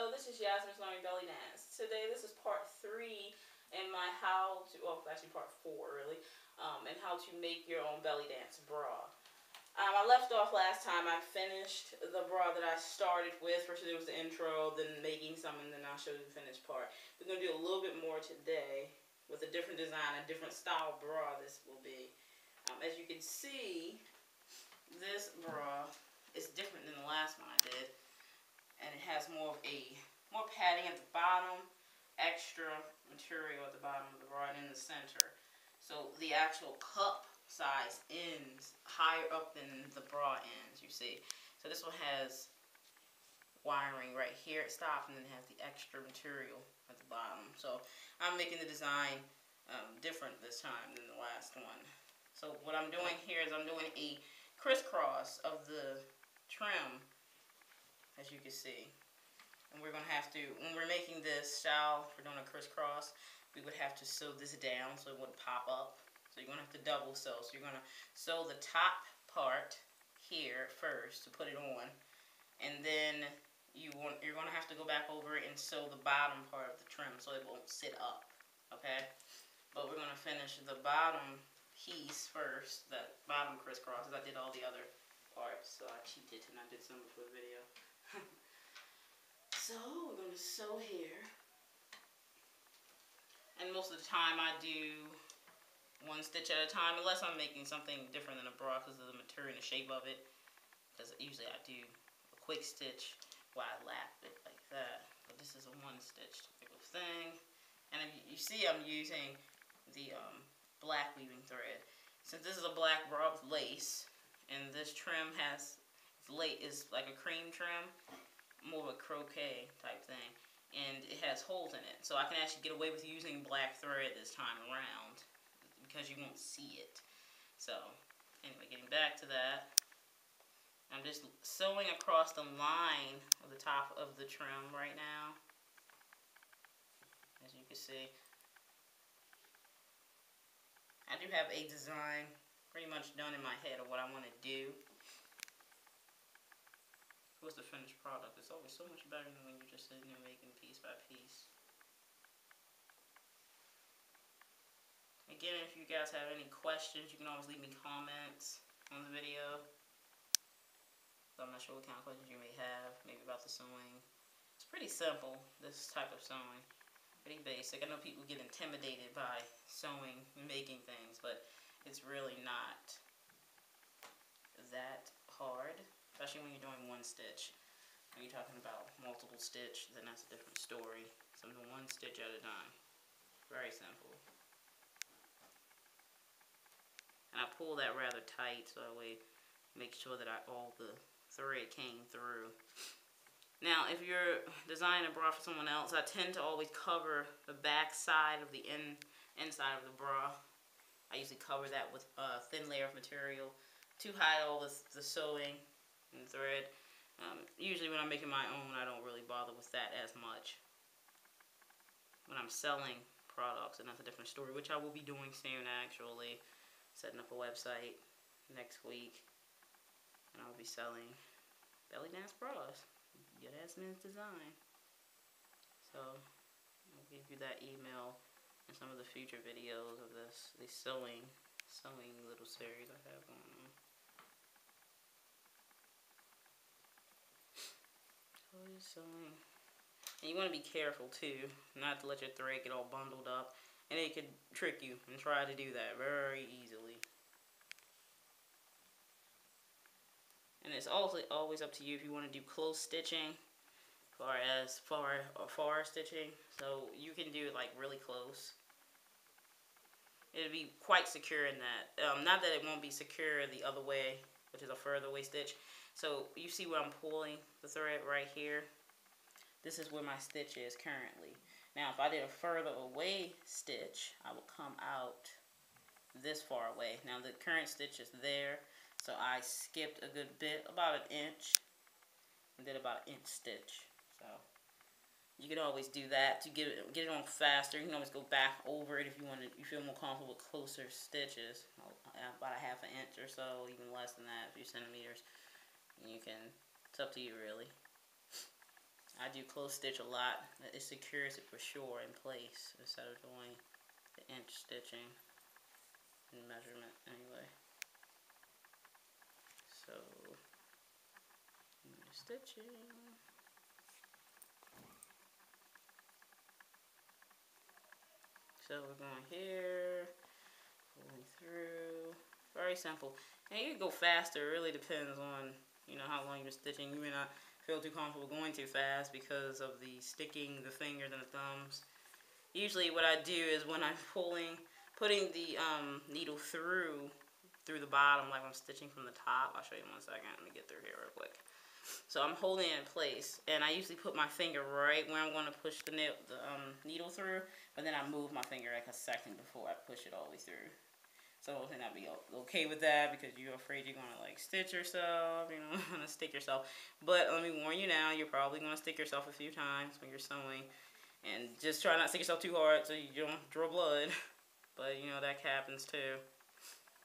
Hello, this is Yasmin's Learning Belly Dance. Today, this is part 3 in my actually part 4 really, and how to make your own belly dance bra. I left off last time. I finished the bra that I started with. First there was the intro, then making some, and then I'll show you the finished part. We're going to do a little bit more today with a different design, a different style bra this will be. As you can see, this bra is different than the last one I did. And it has more padding at the bottom, extra material at the bottom of the bra and in the center. So the actual cup size ends higher up than the bra ends, you see. So this one has wiring right here at top, and then it has the extra material at the bottom. So I'm making the design different this time than the last one. So what I'm doing here is I'm doing a crisscross of the trim, as you can see. And we're going to have to, when we're making this style, if we're doing a crisscross, we would have to sew this down so it wouldn't pop up. So you're going to have to double sew. So you're going to sew the top part here first to put it on. And then you're going to have to go back over and sew the bottom part of the trim so it won't sit up. Okay? But we're going to finish the bottom piece first, that bottom crisscross, because I did all the other parts. So I cheated and I did some before the video. So we're going to sew here, and most of the time I do one stitch at a time, unless I'm making something different than a bra because of the material and the shape of it, because usually I do a quick stitch while I lap it like that, but this is a one stitch type of thing. And you see I'm using the black weaving thread. Since this is a black bra with lace, and this trim is like a cream trim, more of a croquet type thing, and it has holes in it, so I can actually get away with using black thread this time around because you won't see it. So anyway, getting back to that, I'm just sewing across the line of the top of the trim right now, as you can see. I do have a design pretty much done in my head of what I want to do. What's the finished product? It's always so much better than when you're just sitting there making piece by piece. Again, if you guys have any questions, you can always leave me comments on the video. So I'm not sure what kind of questions you may have, maybe about the sewing. It's pretty simple, this type of sewing. Pretty basic. I know people get intimidated by sewing and making things, but it's really not that hard. Especially when you're doing one stitch. When you're talking about multiple stitch, then that's a different story. So I'm doing one stitch at a time. Very simple. And I pull that rather tight so that way make sure that all the thread came through. Now, if you're designing a bra for someone else, I tend to always cover the back side of the inside of the bra. I usually cover that with a thin layer of material to hide all the sewing and thread. Usually when I'm making my own, I don't really bother with that as much. When I'm selling products, and that's a different story, which I will be doing soon actually. Setting up a website next week, and I'll be selling belly dance bras. Yasmin's design. So I'll give you that email in some of the future videos of the sewing little series I have going on. Sewing. And you want to be careful too, not to let your thread get all bundled up, and it could trick you and try to do that very easily. And it's also always up to you if you want to do close stitching or far stitching. So you can do it like really close. It'll be quite secure in that. Not that it won't be secure the other way, which is a further away stitch. So you see where I'm pulling the thread right here? This is where my stitch is currently. Now if I did a further away stitch, I will come out this far away. Now the current stitch is there, so I skipped a good bit, about an inch, and did about an inch stitch. So you can always do that to get it on faster. You can always go back over it if you feel more comfortable with closer stitches, about a half an inch or so, even less than that, a few centimeters. You can, it's up to you really. I do close stitch a lot. It secures it for sure in place instead of doing the inch stitching in measurement anyway. So, stitching. So we're going here, pulling through. Very simple. And you can go faster. It really depends on, you know, how long you're stitching. You may not feel too comfortable going too fast because of the sticking the fingers and the thumbs. Usually what I do is when I'm putting the needle through the bottom, like I'm stitching from the top. I'll show you in 1 second. Let me get through here real quick. So I'm holding it in place, and I usually put my finger right where I'm going to push the needle through, but then I move my finger like a second before I push it all the way through. So I think I'd be okay with that because you're afraid you're going to like stitch yourself, you know, stick yourself. But let me warn you now, you're probably going to stick yourself a few times when you're sewing. And just try not to stick yourself too hard so you don't draw blood. But, you know, that happens too.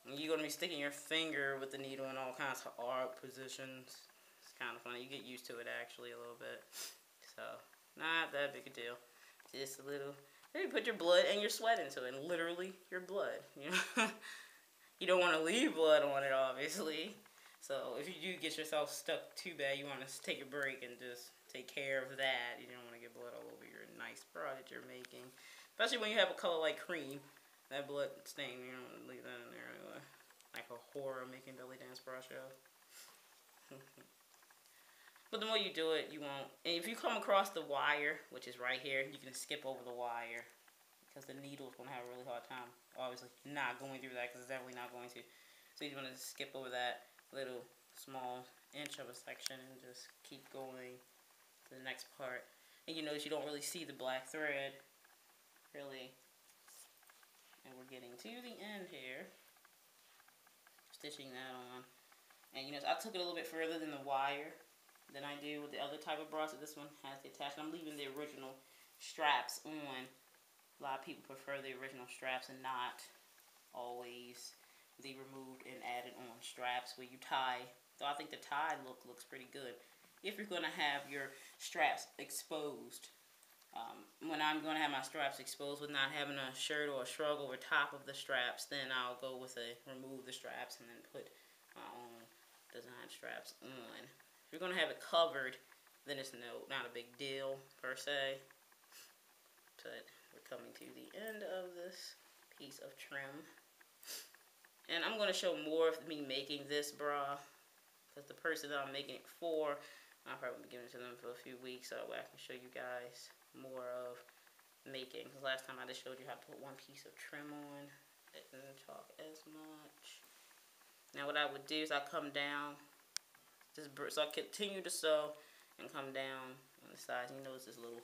And you're going to be sticking your finger with the needle in all kinds of odd positions. It's kind of funny. You get used to it actually a little bit. So, not that big a deal. Just a little. Then you put your blood and your sweat into it. And literally, your blood. You know? You don't want to leave blood on it, obviously. So, if you do get yourself stuck too bad, you want to take a break and just take care of that. You don't want to get blood all over your nice bra that you're making. Especially when you have a color like cream. That blood stain, you don't want to leave that in there anyway. Like a horror making belly dance bra show. But the more you do it, you won't. And if you come across the wire, which is right here, you can skip over the wire. Because the needle's going to have a really hard time. Obviously, not going through that because it's definitely not going to. So you're going to skip over that little small inch of a section and just keep going to the next part. And you notice you don't really see the black thread. Really. And we're getting to the end here. Stitching that on. And you know, I took it a little bit further than the wire than I do with the other type of bra. So this one has the attachment. I'm leaving the original straps on. A lot of people prefer the original straps and not always the removed and added on straps where you tie. So I think the tie look looks pretty good. If you're going to have your straps exposed. When I'm going to have my straps exposed with not having a shirt or a shrug over top of the straps, then I'll go with remove the straps and then put my own design straps on. If you're going to have it covered, then it's not a big deal per se. But we're coming to the end of this piece of trim. And I'm going to show more of me making this bra. Because the person that I'm making it for, I'll probably be giving it to them for a few weeks so I can show you guys more of making. Because last time I just showed you how to put one piece of trim on. It didn't talk as much. Now what I would do is I come down. So I continue to sew and come down on the sides. You notice this little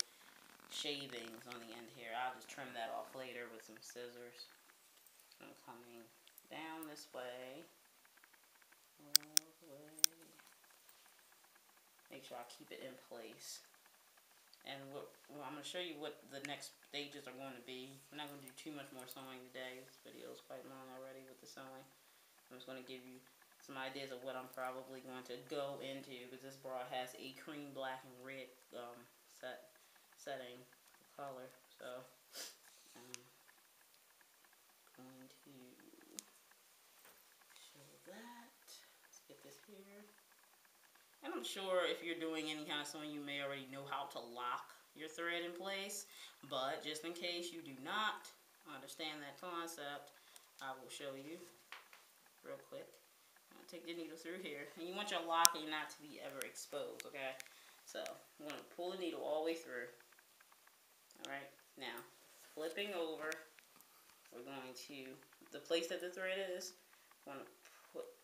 shavings on the end here. I'll just trim that off later with some scissors. I'm coming down this way. All the way. Make sure I keep it in place. And I'm going to show you what the next stages are going to be. I'm not going to do too much more sewing today. This video is quite long already with the sewing. I'm just going to give you some ideas of what I'm probably going to go into, because this bra has a cream, black, and red setting color. So I'm going to show that. Let's get this here. And I'm sure if you're doing any kind of sewing, you may already know how to lock your thread in place. But just in case you do not understand that concept, I will show you real quick. I'm going to take the needle through here. And you want your locking not to be ever exposed, okay? So I'm going to pull the needle all the way through. Alright, now flipping over, we're going to, the place that the thread is, I'm going to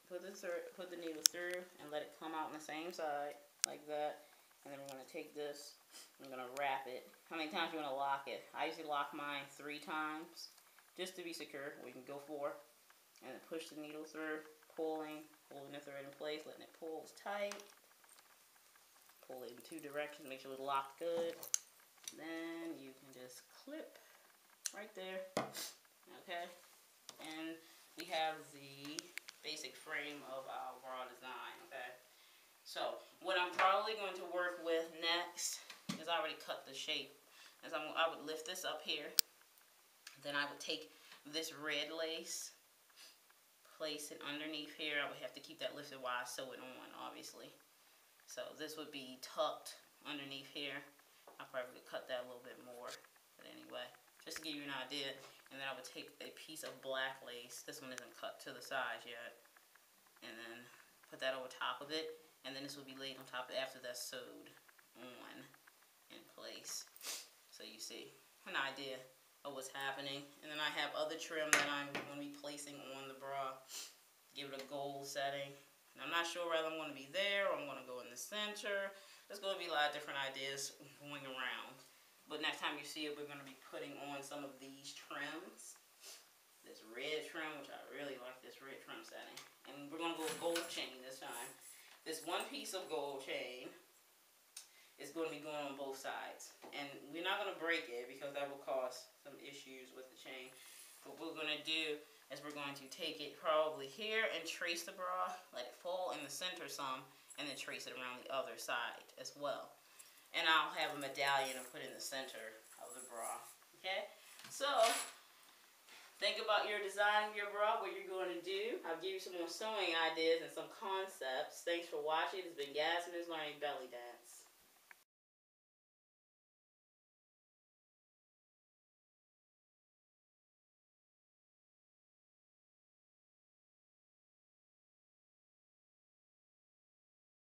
put the needle through and let it come out on the same side, like that. And then we're going to take this, I'm going to wrap it. How many times you want to lock it? I usually lock mine 3 times, just to be secure. We can go 4. And then push the needle through, holding the thread in place, letting it pull tight. Pull it in 2 directions, make sure it's locked good. Then you can just clip right there. Okay. And we have the basic frame of our bra design. Okay. So what I'm probably going to work with next because I already cut the shape. As I would lift this up here. Then I would take this red lace, place it underneath here. I would have to keep that lifted while I sew it on, obviously. So this would be tucked underneath here. I probably could cut that a little bit more, but anyway, just to give you an idea. And then I would take a piece of black lace. This one isn't cut to the size yet. And then put that over top of it. And then this will be laid on top after that's sewed on in place. So you see an idea of what's happening. And then I have other trim that I'm going to be placing on the bra. Give it a gold setting. And I'm not sure whether I'm going to be there or I'm going to go in the center. There's going to be a lot of different ideas going around. But next time you see it, we're going to be putting on some of these trims. This red trim, which I really like this red trim setting. And we're going to go with gold chain this time. This one piece of gold chain is going to be going on both sides. And we're not going to break it because that will cause some issues with the chain. What we're going to do is we're going to take it probably here and trace the bra, let it fall in the center some, and then trace it around the other side as well. And I'll have a medallion and put in the center of the bra. Okay? So, think about your design of your bra, what you're going to do. I'll give you some more sewing ideas and some concepts. Thanks for watching. It's been Yasmin's Learning Belly Dance.